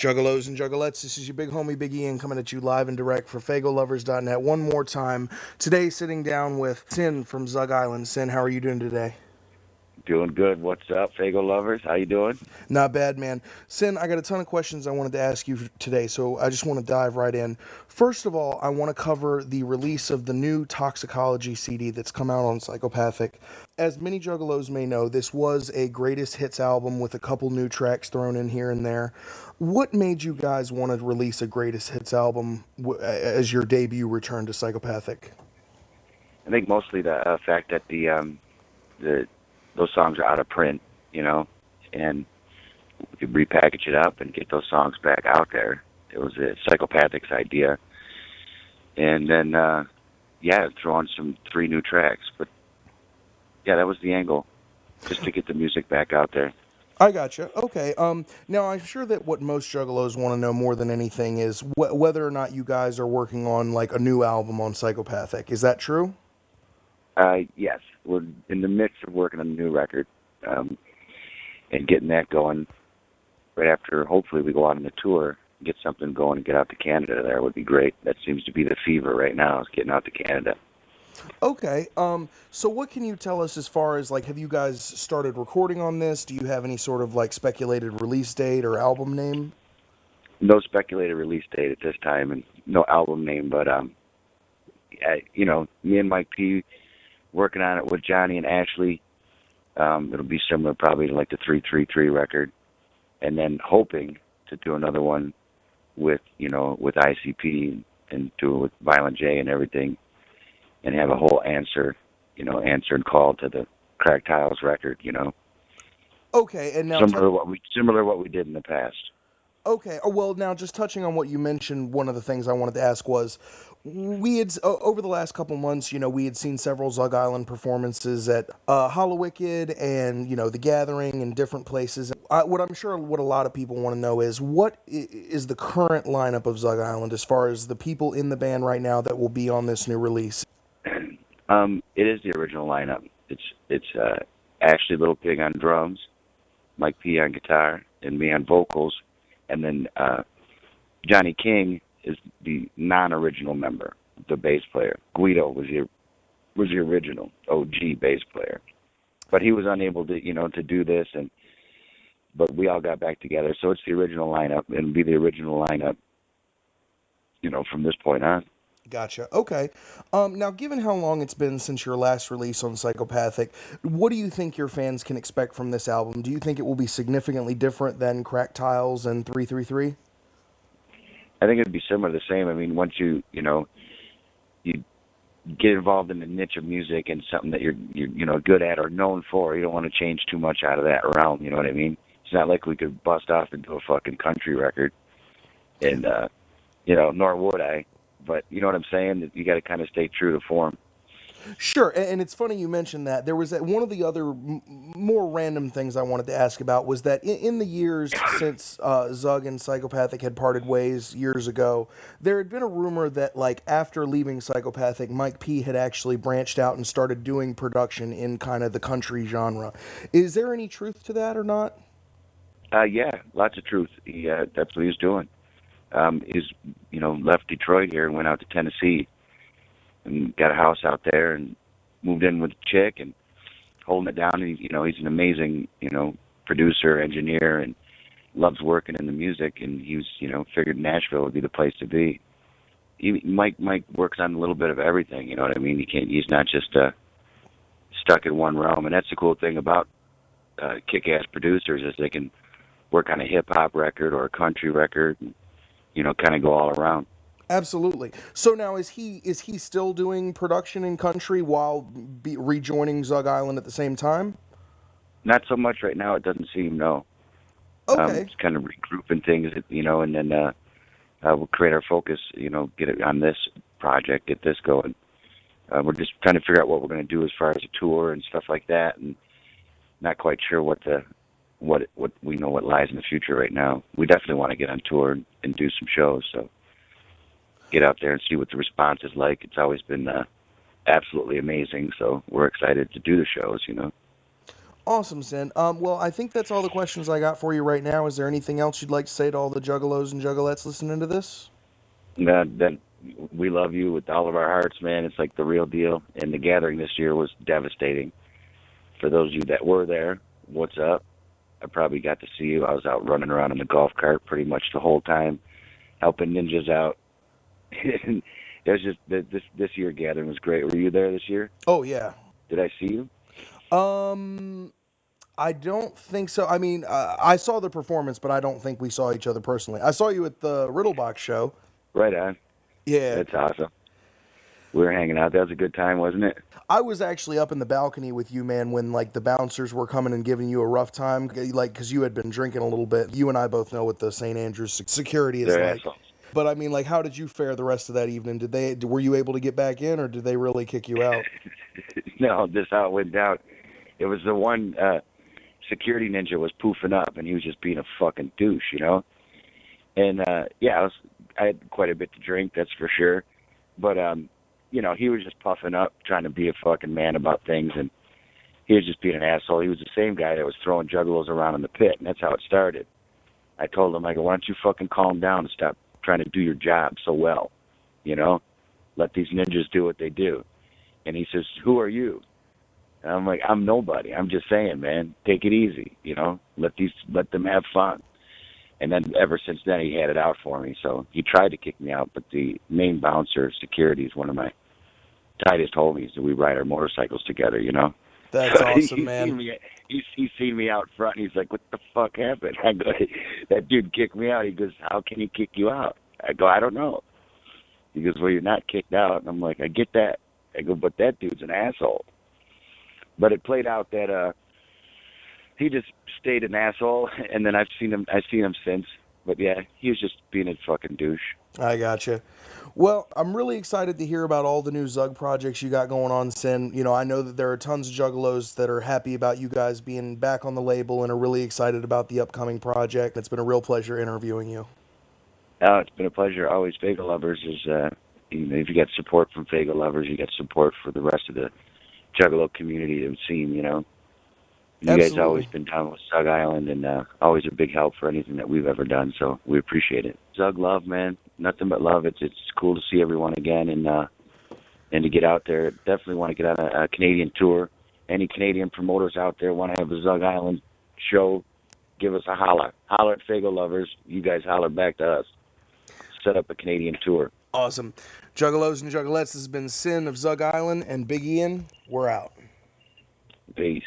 Juggalos and Juggalettes, this is your big homie Big Ian coming at you live and direct for Faygoluvers.net one more time. Today, sitting down with Sin from Zug Island. Sin, how are you doing today? Doing good. What's up, Fago lovers? How you doing? Not bad, man. Sin, I got a ton of questions I wanted to ask you today, so I just want to dive right in. First of all, I want to cover the release of the new Toxicology CD that's come out on Psychopathic. As many Juggalos may know, this was a greatest hits album with a couple new tracks thrown in here and there. What made you guys want to release a greatest hits album as your debut return to Psychopathic? I think mostly the fact that the those songs are out of print, you know, and we could repackage it up and get those songs back out there. It was a Psychopathic's idea, and then yeah, throw on some 3 new tracks. But yeah, that was the angle, just to get the music back out there. I gotcha. Okay. Now I'm sure that what most Juggalos want to know more than anything is whether or not you guys are working on like a new album on Psychopathic. Is that true? Yes, we're in the midst of working on a new record, and getting that going right after. Hopefully, we go out on the tour, get something going, and get out to Canada. There would be great. That seems to be the fever right now, is getting out to Canada. Okay. So what can you tell us as far as like, have you guys started recording on this? Do you have any sort of like speculated release date or album name? No speculated release date at this time, and no album name. But you know, me and Mike P working on it with Johnny and Ashley. It'll be similar probably to like the 333 record, and then hoping to do another one with, you know, with ICP and do it with Violent J and everything, and have a whole answer and call to the Cracked Tiles record, you know, Okay. And now similar to what we did in the past. Okay. Well, now just touching on what you mentioned, one of the things I wanted to ask was, we had over the last couple months, we had seen several Zug Island performances at Hollowicked and The Gathering and different places. What I'm sure what a lot of people want to know is what is the current lineup of Zug Island as far as the people in the band right now that will be on this new release. It is the original lineup. It's Ashley Little Pig on drums, Mike P on guitar, and me on vocals. And then Johnny King is the non-original member, the bass player. Guido was the original OG bass player, but he was unable to to do this, but we all got back together. So it's the original lineup, and it'll be the original lineup, from this point on. Gotcha. Okay. Now, given how long it's been since your last release on Psychopathic, what do you think your fans can expect from this album? Do you think it will be significantly different than Cracked Tiles and 333? I think it'd be similar, the same. I mean, once you get involved in the niche of music and something that you're good at or known for, you don't want to change too much out of that realm. You know what I mean? It's not like we could bust off and do a fucking country record, and nor would I. But you know what I'm saying? That you got to kind of stay true to form. Sure, and it's funny you mentioned that. There was one of the other more random things I wanted to ask about was that in the years since Zug and Psychopathic had parted ways years ago, there had been a rumor that like after leaving Psychopathic, Mike P had actually branched out and started doing production in kind of the country genre. Is there any truth to that or not? Yeah, lots of truth. That's what he's doing. He's left Detroit here and went out to Tennessee and got a house out there and moved in with a chick and holding it down. And he's an amazing producer, engineer, and loves working in the music. And he was figured Nashville would be the place to be. Mike works on a little bit of everything. You know what I mean? He's not just stuck in one realm. And that's the cool thing about kick-ass producers is they can work on a hip hop record or a country record. And, kind of go all around. Absolutely. So now is he still doing production in country while rejoining Zug Island at the same time? Not so much right now. It doesn't seem, no. Okay. It's kind of regrouping things, and then we'll create our focus. Get it on this project, get this going. We're just trying to figure out what we're going to do as far as a tour and stuff like that, and not quite sure what we know what lies in the future right now. We definitely want to get on tour and do some shows. So get out there and see what the response is like. It's always been absolutely amazing. So we're excited to do the shows. Awesome, Sin. Well, I think that's all the questions I got for you right now. Is there anything else you'd like to say to all the juggalos and juggalettes listening to this? That we love you with all of our hearts, man. It's like the real deal. And the gathering this year was devastating. For those of you that were there, what's up? I probably got to see you. I was out running around in the golf cart pretty much the whole time, helping ninjas out. And it was just this year gathering was great. Were you there this year? Oh yeah. Did I see you? Um, I don't think so. I mean, I saw the performance, but I don't think we saw each other personally. I saw you at the Riddlebox show. Right on. Yeah. That's awesome. We were hanging out. That was a good time, wasn't it? I was actually up in the balcony with you, man, when like the bouncers were coming and giving you a rough time, like because you had been drinking a little bit. You and I both know what the St. Andrews security is They're like. assholes. But I mean, like, how did you fare the rest of that evening? Were you able to get back in, or did they really kick you out? No, this how it went down. It was the one security ninja was poofing up, and he was just being a fucking douche, you know. And yeah, I had quite a bit to drink, that's for sure. But you know, he was just puffing up, trying to be a fucking man about things, and he was just being an asshole. He was the same guy that was throwing juggalos around in the pit, and that's how it started. I told him, I go, why don't you fucking calm down and stop trying to do your job so well, you know? Let these ninjas do what they do. And he says, who are you? And I'm like, I'm nobody. I'm just saying, man, take it easy, you know? Let them have fun. And then ever since then, he had it out for me. So he tried to kick me out, but the main bouncer, security, is one of my tightest homies, and we ride our motorcycles together, you know? That's So awesome, man. He's seen me out front, and he's like, what the fuck happened? I go, that dude kicked me out. He goes, how can he kick you out? I go, I don't know. He goes, well, you're not kicked out. And I'm like, I get that. I go, but that dude's an asshole. But it played out that he just stayed an asshole, and then I've seen him since. But yeah, he was just being a fucking douche. I gotcha. Well, I'm really excited to hear about all the new Zug projects you got going on, Sin. You know, I know that there are tons of juggalos that are happy about you guys being back on the label and are really excited about the upcoming project. It's been a real pleasure interviewing you. Oh, it's been a pleasure. Always, Faygoluvers is, you know, if you got support from Faygoluvers, you got support for the rest of the Juggalo community and scene, you know. You guys always Absolutely. been down with Zug Island, and always a big help for anything that we've ever done, so we appreciate it. Zug love, man. Nothing but love. It's cool to see everyone again, and to get out there. Definitely want to get on a Canadian tour. Any Canadian promoters out there want to have a Zug Island show, give us a holler. Holler at Faygoluvers. You guys holler back to us. Set up a Canadian tour. Awesome. Juggalos and juggalettes, this has been Sin of Zug Island and Big Ian. We're out. Peace.